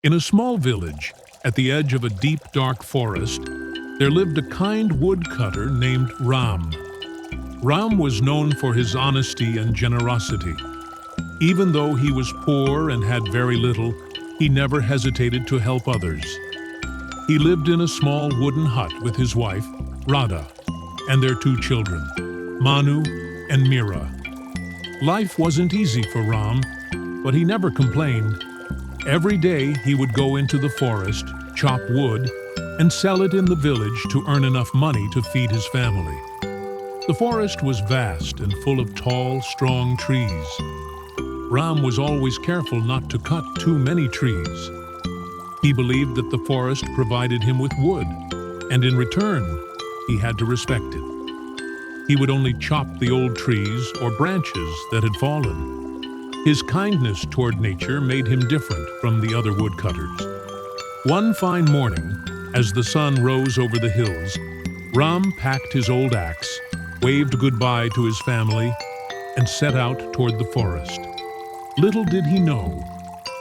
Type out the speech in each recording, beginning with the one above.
In a small village, at the edge of a deep, dark forest, there lived a kind woodcutter named Ram. Ram was known for his honesty and generosity. Even though he was poor and had very little, he never hesitated to help others. He lived in a small wooden hut with his wife, Radha, and their two children, Manu and Mira. Life wasn't easy for Ram, but he never complained. Every day he would go into the forest, chop wood, and sell it in the village to earn enough money to feed his family. The forest was vast and full of tall, strong trees. Ram was always careful not to cut too many trees. He believed that the forest provided him with wood, and in return, he had to respect it. He would only chop the old trees or branches that had fallen. His kindness toward nature made him different from the other woodcutters. One fine morning, as the sun rose over the hills, Ram packed his old axe, waved goodbye to his family, and set out toward the forest. Little did he know,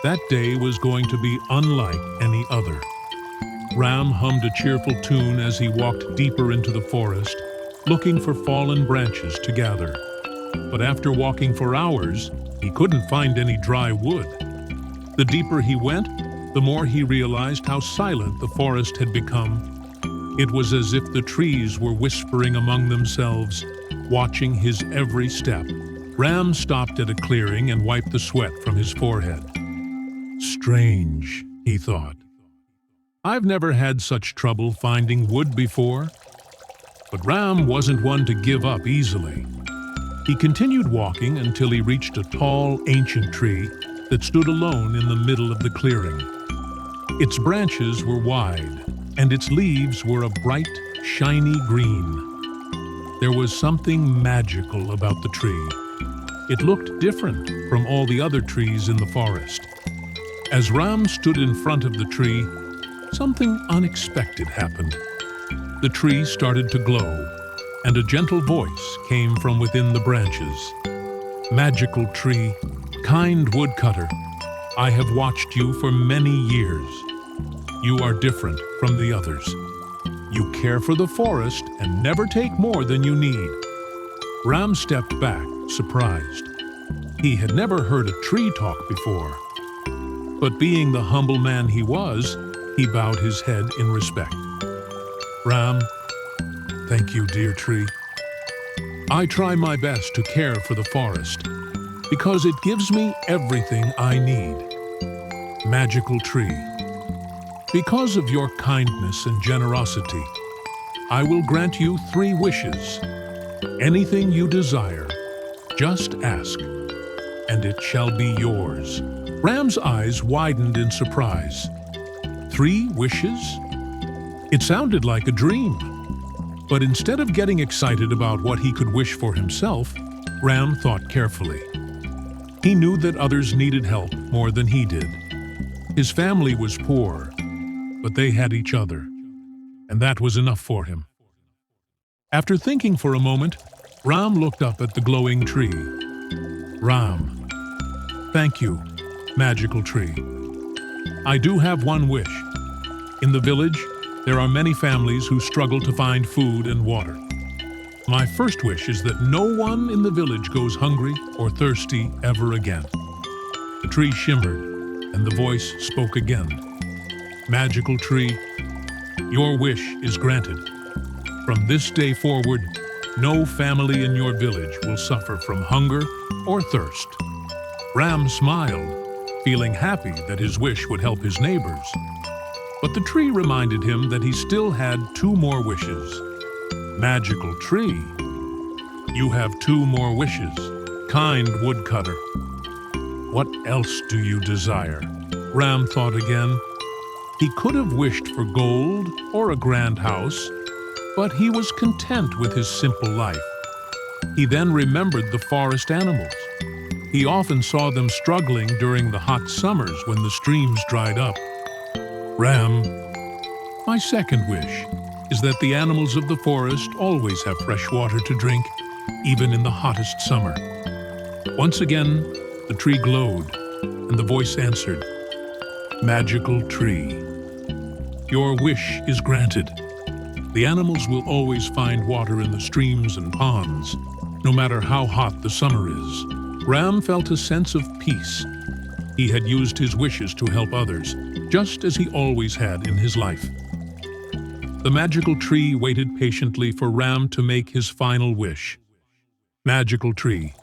that day was going to be unlike any other. Ram hummed a cheerful tune as he walked deeper into the forest, looking for fallen branches to gather. But after walking for hours, he couldn't find any dry wood. The deeper he went, the more he realized how silent the forest had become. It was as if the trees were whispering among themselves, watching his every step. Ram stopped at a clearing and wiped the sweat from his forehead. Strange, he thought. I've never had such trouble finding wood before. But Ram wasn't one to give up easily. He continued walking until he reached a tall, ancient tree that stood alone in the middle of the clearing. Its branches were wide, and its leaves were a bright, shiny green. There was something magical about the tree. It looked different from all the other trees in the forest. As Ram stood in front of the tree, something unexpected happened. The tree started to glow, and a gentle voice came from within the branches. Magical tree, kind woodcutter, I have watched you for many years. You are different from the others. You care for the forest and never take more than you need. Ram stepped back, surprised. He had never heard a tree talk before. But being the humble man he was, he bowed his head in respect. Ram, thank you, dear tree. I try my best to care for the forest because it gives me everything I need. Magical tree, because of your kindness and generosity, I will grant you 3 wishes. Anything you desire, just ask, and it shall be yours. Ram's eyes widened in surprise. 3 wishes? It sounded like a dream. But instead of getting excited about what he could wish for himself, Ram thought carefully. He knew that others needed help more than he did. His family was poor, but they had each other, and that was enough for him. After thinking for a moment, Ram looked up at the glowing tree. Ram, thank you, magical tree. I do have one wish. In the village, there are many families who struggle to find food and water. My first wish is that no one in the village goes hungry or thirsty ever again. The tree shimmered, and the voice spoke again. Magical tree, your wish is granted. From this day forward, no family in your village will suffer from hunger or thirst. Ram smiled, feeling happy that his wish would help his neighbors. But the tree reminded him that he still had 2 more wishes. Magical tree, you have 2 more wishes. Kind woodcutter, what else do you desire? Ram thought again. He could have wished for gold or a grand house, but he was content with his simple life. He then remembered the forest animals. He often saw them struggling during the hot summers when the streams dried up. Ram, my second wish is that the animals of the forest always have fresh water to drink, even in the hottest summer. Once again, the tree glowed, and the voice answered, Magical Tree. Your wish is granted. The animals will always find water in the streams and ponds, no matter how hot the summer is. Ram felt a sense of peace. He had used his wishes to help others, just as he always had in his life. The magical tree waited patiently for Ram to make his final wish. Magical Tree,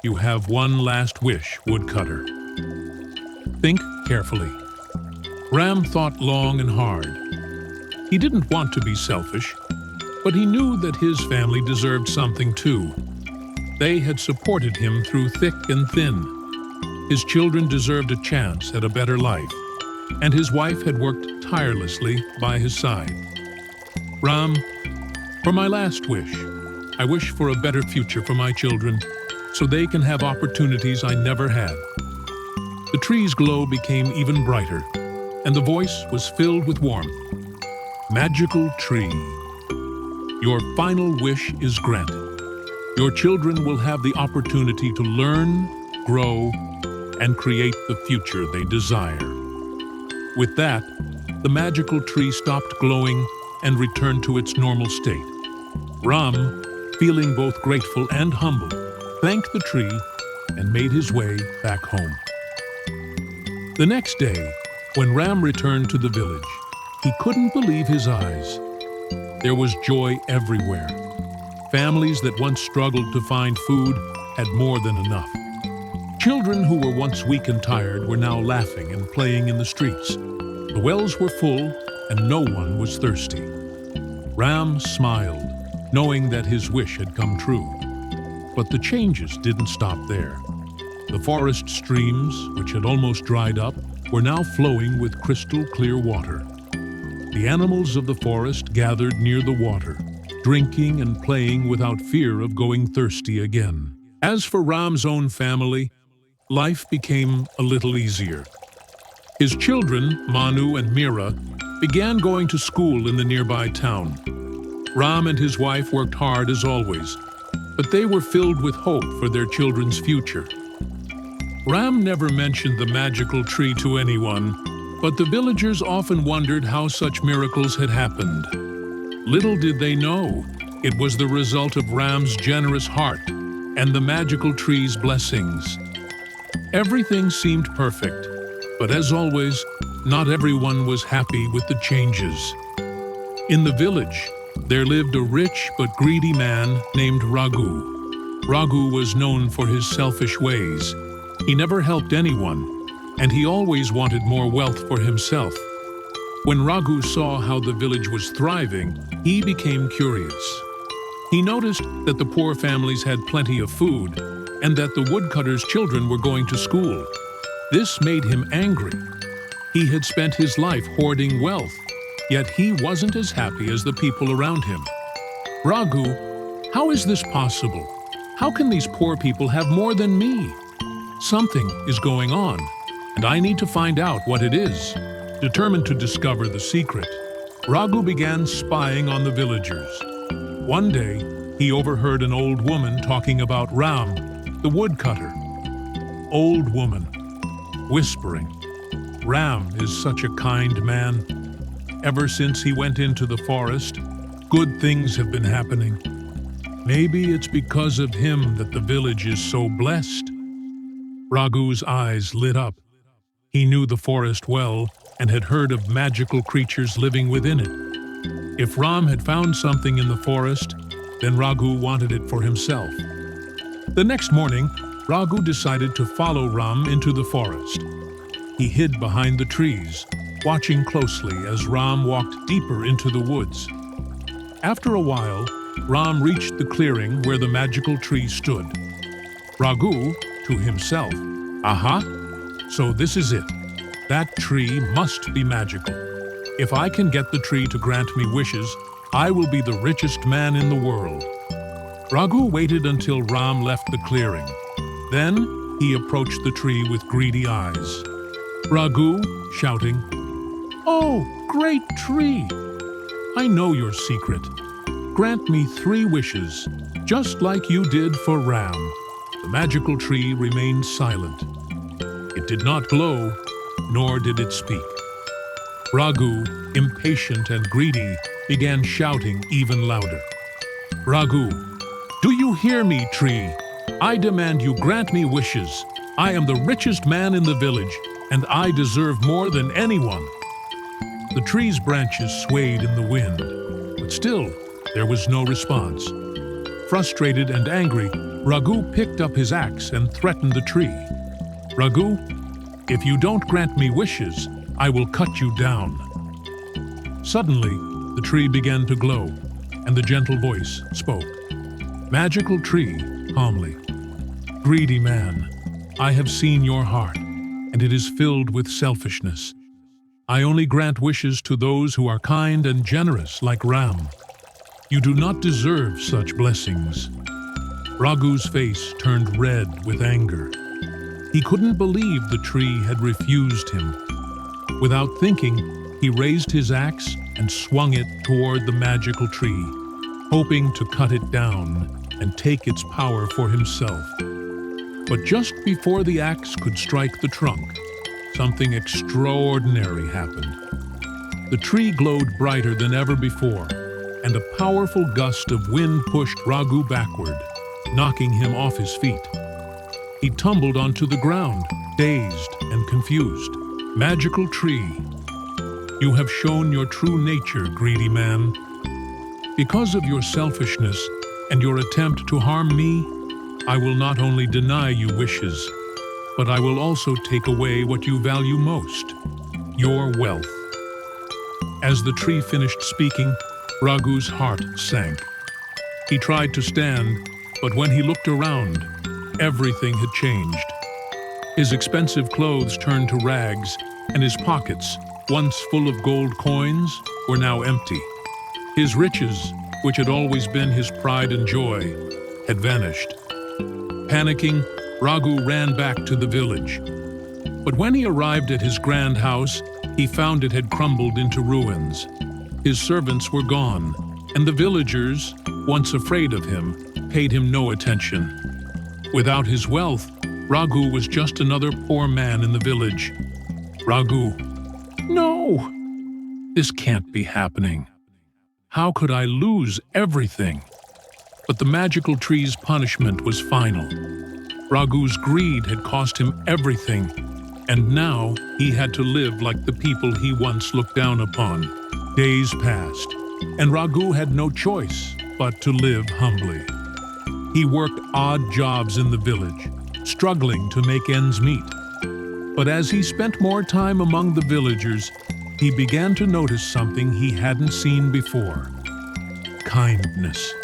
you have one last wish, Woodcutter. Think carefully. Ram thought long and hard. He didn't want to be selfish, but he knew that his family deserved something too. They had supported him through thick and thin. His children deserved a chance at a better life, and his wife had worked tirelessly by his side. Ram, for my last wish, I wish for a better future for my children, so they can have opportunities I never had. The tree's glow became even brighter, and the voice was filled with warmth. Magical Tree, your final wish is granted. Your children will have the opportunity to learn, grow, and create the future they desire. With that, the magical tree stopped glowing and returned to its normal state. Ram, feeling both grateful and humble, thanked the tree and made his way back home. The next day, when Ram returned to the village, he couldn't believe his eyes. There was joy everywhere. Families that once struggled to find food had more than enough. Children who were once weak and tired were now laughing and playing in the streets. The wells were full and no one was thirsty. Ram smiled, knowing that his wish had come true. But the changes didn't stop there. The forest streams, which had almost dried up, were now flowing with crystal clear water. The animals of the forest gathered near the water, drinking and playing without fear of going thirsty again. As for Ram's own family, life became a little easier. His children, Manu and Mira, began going to school in the nearby town. Ram and his wife worked hard as always, but they were filled with hope for their children's future. Ram never mentioned the magical tree to anyone, but the villagers often wondered how such miracles had happened. Little did they know, it was the result of Ram's generous heart and the magical tree's blessings. Everything seemed perfect, but as always, not everyone was happy with the changes. In the village, there lived a rich but greedy man named Ragu. Ragu was known for his selfish ways. He never helped anyone, and he always wanted more wealth for himself. When Ragu saw how the village was thriving, he became curious. He noticed that the poor families had plenty of food, and that the woodcutter's children were going to school. This made him angry. He had spent his life hoarding wealth, yet he wasn't as happy as the people around him. Ragu, how is this possible? How can these poor people have more than me? Something is going on, and I need to find out what it is. Determined to discover the secret, Ragu began spying on the villagers. One day, he overheard an old woman talking about Ram, the woodcutter. Old woman, whispering, Ram is such a kind man. Ever since he went into the forest, good things have been happening. Maybe it's because of him that the village is so blessed. Ragu's eyes lit up. He knew the forest well and had heard of magical creatures living within it. If Ram had found something in the forest, then Ragu wanted it for himself. The next morning, Ragu decided to follow Ram into the forest. He hid behind the trees, watching closely as Ram walked deeper into the woods. After a while, Ram reached the clearing where the magical tree stood. Ragu, to himself, aha, so this is it. That tree must be magical. If I can get the tree to grant me wishes, I will be the richest man in the world. Ragu waited until Ram left the clearing. Then he approached the tree with greedy eyes. Ragu, shouting, "Oh, great tree! I know your secret. Grant me 3 wishes, just like you did for Ram." The magical tree remained silent. It did not glow, nor did it speak. Ragu, impatient and greedy, began shouting even louder. "Ragu, do you hear me, tree? I demand you grant me wishes. I am the richest man in the village, and I deserve more than anyone." The tree's branches swayed in the wind, but still there was no response. Frustrated and angry, Ragu picked up his axe and threatened the tree. "Ragu, if you don't grant me wishes, I will cut you down." Suddenly, the tree began to glow, and the gentle voice spoke. "Magical tree," calmly, "greedy man, I have seen your heart, and it is filled with selfishness. I only grant wishes to those who are kind and generous like Ram. You do not deserve such blessings." Ragu's face turned red with anger. He couldn't believe the tree had refused him. Without thinking, he raised his axe and swung it toward the magical tree, hoping to cut it down and take its power for himself. But just before the axe could strike the trunk, something extraordinary happened. The tree glowed brighter than ever before, and a powerful gust of wind pushed Ragu backward, knocking him off his feet. He tumbled onto the ground, dazed and confused. "Magical tree, you have shown your true nature, greedy man. Because of your selfishness and your attempt to harm me, I will not only deny you wishes, but I will also take away what you value most, your wealth." As the tree finished speaking, Ragu's heart sank. He tried to stand, but when he looked around, everything had changed. His expensive clothes turned to rags, and his pockets, once full of gold coins, were now empty. His riches, which had always been his pride and joy, had vanished. Panicking, Ragu ran back to the village. But when he arrived at his grand house, he found it had crumbled into ruins. His servants were gone, and the villagers, once afraid of him, paid him no attention. Without his wealth, Ragu was just another poor man in the village. Ragu, no! This can't be happening. How could I lose everything? But the magical tree's punishment was final. Ragu's greed had cost him everything, and now he had to live like the people he once looked down upon. Days passed, and Ragu had no choice but to live humbly. He worked odd jobs in the village, struggling to make ends meet. But as he spent more time among the villagers, he began to notice something he hadn't seen before: kindness.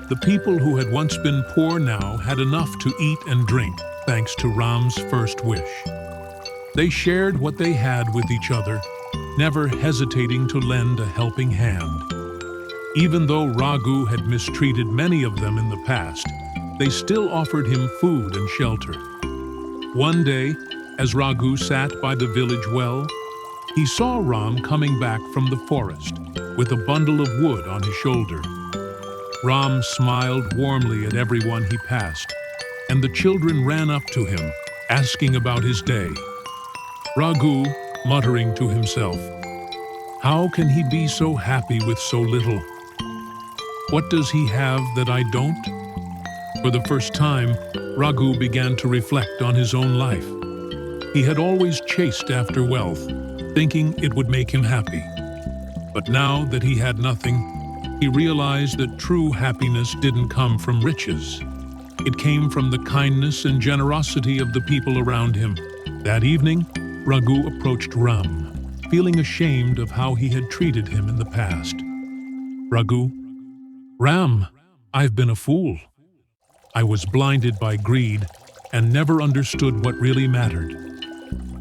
The people who had once been poor now had enough to eat and drink, thanks to Ram's first wish. They shared what they had with each other, never hesitating to lend a helping hand. Even though Ragu had mistreated many of them in the past, they still offered him food and shelter. One day, as Ragu sat by the village well, he saw Ram coming back from the forest with a bundle of wood on his shoulder. Ram smiled warmly at everyone he passed, and the children ran up to him, asking about his day. Ragu, muttering to himself, "How can he be so happy with so little? What does he have that I don't?" For the first time, Ragu began to reflect on his own life. He had always chased after wealth, thinking it would make him happy. But now that he had nothing, he realized that true happiness didn't come from riches. It came from the kindness and generosity of the people around him. That evening, Ragu approached Ram, feeling ashamed of how he had treated him in the past. "Ragu, Ram, I've been a fool. I was blinded by greed and never understood what really mattered.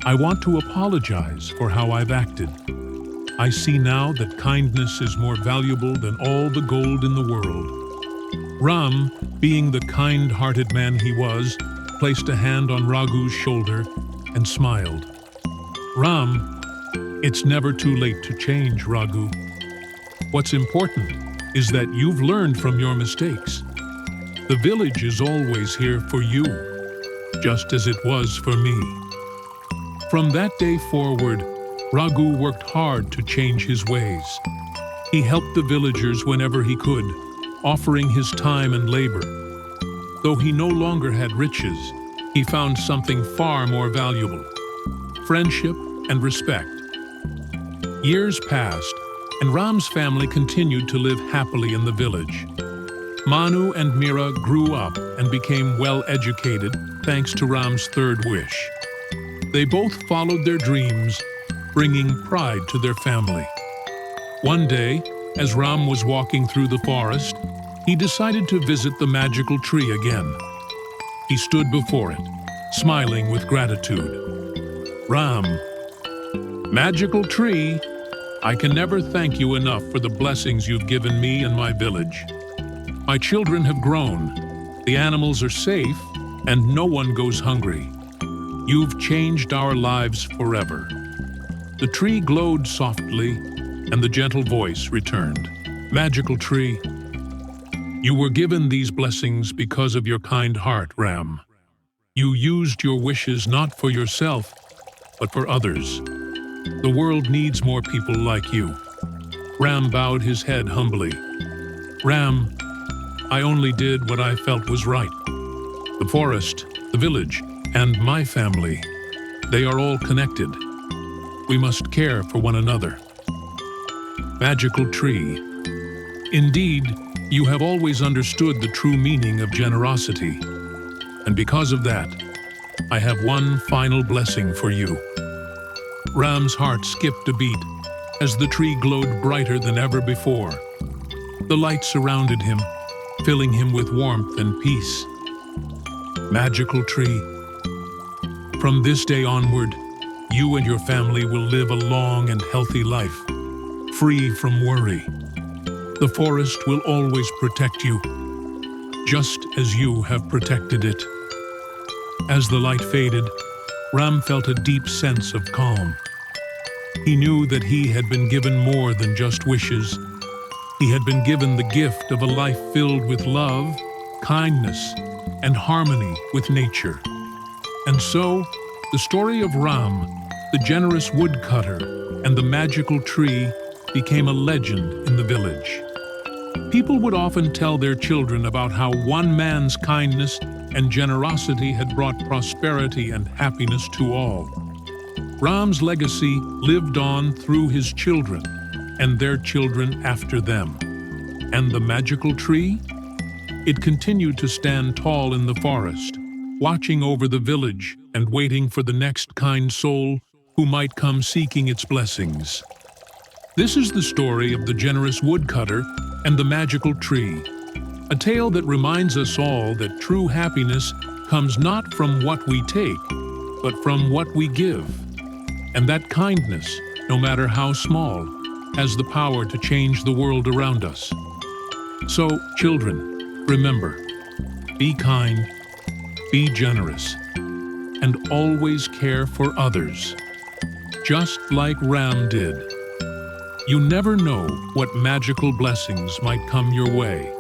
I want to apologize for how I've acted. I see now that kindness is more valuable than all the gold in the world." Ram, being the kind-hearted man he was, placed a hand on Ragu's shoulder and smiled. "Ram, it's never too late to change, Ragu. What's important is that you've learned from your mistakes. The village is always here for you, just as it was for me." From that day forward, Ragu worked hard to change his ways. He helped the villagers whenever he could, offering his time and labor. Though he no longer had riches, he found something far more valuable: friendship and respect. Years passed, and Ram's family continued to live happily in the village. Manu and Mira grew up and became well-educated thanks to Ram's third wish. They both followed their dreams, bringing pride to their family. One day, as Ram was walking through the forest, he decided to visit the magical tree again. He stood before it, smiling with gratitude. "Ram, magical tree, I can never thank you enough for the blessings you've given me and my village. My children have grown, the animals are safe, and no one goes hungry. You've changed our lives forever." The tree glowed softly, and the gentle voice returned. "Magical tree, you were given these blessings because of your kind heart, Ram. You used your wishes not for yourself, but for others. The world needs more people like you." Ram bowed his head humbly. "Ram, I only did what I felt was right. The forest, the village, and my family, they are all connected. We must care for one another." Magical tree, indeed, you have always understood the true meaning of generosity. And because of that, I have one final blessing for you. Ram's heart skipped a beat as the tree glowed brighter than ever before. The light surrounded him, filling him with warmth and peace. Magical tree, from this day onward, you and your family will live a long and healthy life, free from worry. The forest will always protect you, just as you have protected it. As the light faded, Ram felt a deep sense of calm. He knew that he had been given more than just wishes. He had been given the gift of a life filled with love, kindness, and harmony with nature. And so, the story of Ram, the generous woodcutter, and the magical tree became a legend in the village. People would often tell their children about how one man's kindness and generosity had brought prosperity and happiness to all. Ram's legacy lived on through his children and their children after them. And the magical tree? It continued to stand tall in the forest, watching over the village and waiting for the next kind soul who might come seeking its blessings. This is the story of the generous woodcutter and the magical tree, a tale that reminds us all that true happiness comes not from what we take, but from what we give. And that kindness, no matter how small, has the power to change the world around us. So, children, remember, be kind, be generous, and always care for others, just like Ram did. You never know what magical blessings might come your way.